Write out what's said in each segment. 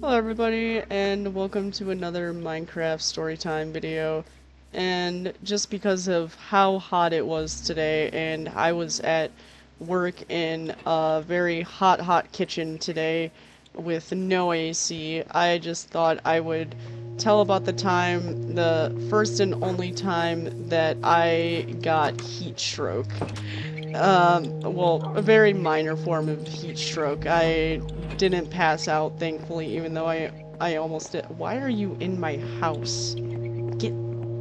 Hello everybody, and welcome to another Minecraft Storytime video. And just because of how hot it was today, and I was at work in a very hot kitchen today with no AC, I just thought I would tell about the first and only time that I got heat stroke. Well, a very minor form of heat stroke. I didn't pass out, thankfully, even though I almost did. Why are you in my house? Get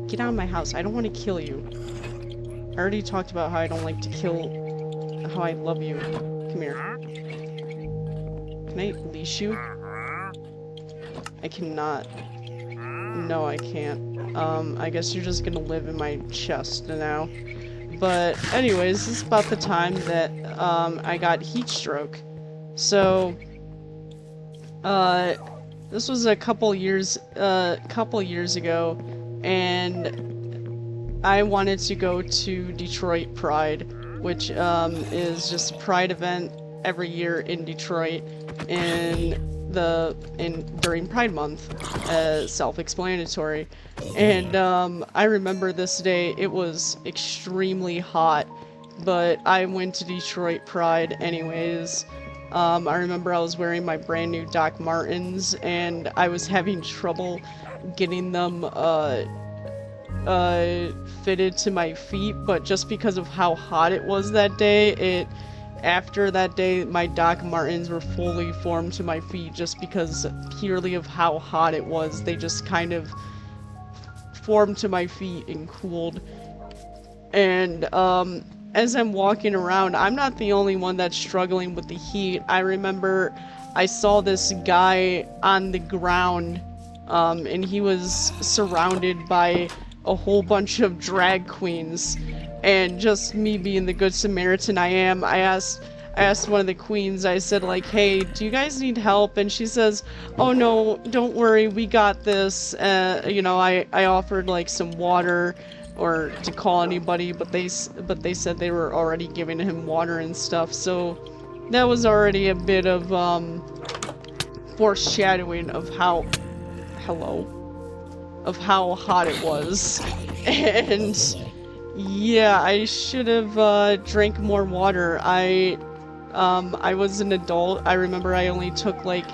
get out of my house. I don't want to kill you. I already talked about how I don't like to kill, how I love you. Come here. Can I leash you? I cannot. No, I can't. I guess you're just gonna live in my chest now. But anyways, this is about the time that I got heat stroke. So uh this was a couple years ago, and I wanted to go to Detroit Pride, which is just a pride event every year in Detroit during Pride Month, self-explanatory. And I remember this day, it was extremely hot, but I went to Detroit Pride anyways. I remember I was wearing my brand new Doc Martens, and I was having trouble getting them fitted to my feet, but just because of how hot it was that day, after that day, my Doc Martens were fully formed to my feet just because purely of how hot it was. They just kind of formed to my feet and cooled. And as I'm walking around, I'm not the only one that's struggling with the heat. I remember I saw this guy on the ground, and he was surrounded by a whole bunch of drag queens. And just me being the good Samaritan I am, I asked one of the queens, I said like, hey, do you guys need help? And she says, oh no, don't worry, we got this. I offered like some water or to call anybody, but they said they were already giving him water and stuff. So that was already a bit of foreshadowing of how hot it was. And yeah, I should have drank more water. I was an adult. I remember I only took like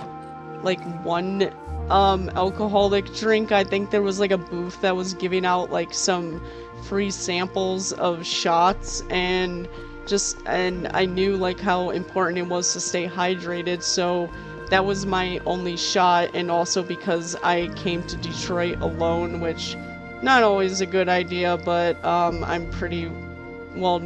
one alcoholic drink. I think there was like a booth that was giving out like some free samples of shots, and I knew like how important it was to stay hydrated, so that was my only shot. And also because I came to Detroit alone, which not always a good idea, but I'm pretty well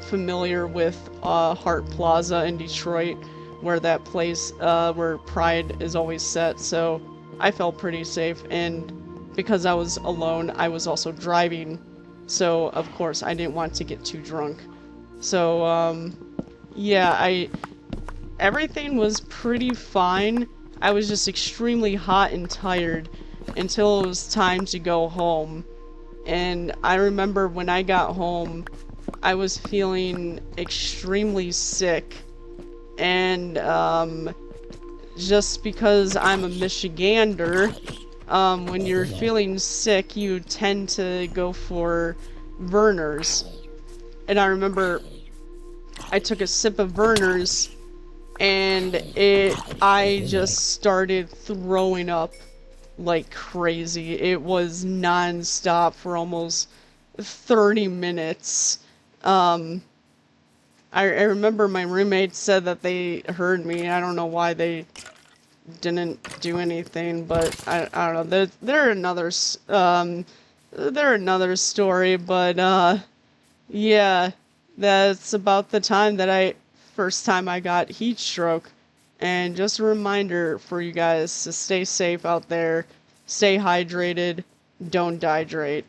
familiar with Hart Plaza in Detroit, where that place where Pride is always set, so I felt pretty safe. And because I was alone, I was also driving, so of course I didn't want to get too drunk. So yeah, everything was pretty fine. I was just extremely hot and tired until it was time to go home. And I remember when I got home, I was feeling extremely sick. And just because I'm a Michigander, when you're feeling sick, you tend to go for Verner's. And I remember I took a sip of Verner's, and I just started throwing up like crazy. It was non-stop for almost 30 minutes. I remember my roommate said that they heard me. I don't know why they didn't do anything, but I don't know. They're another story, but yeah, that's about the time that first time I got heat stroke. And just a reminder for you guys to stay safe out there, stay hydrated, don't dehydrate.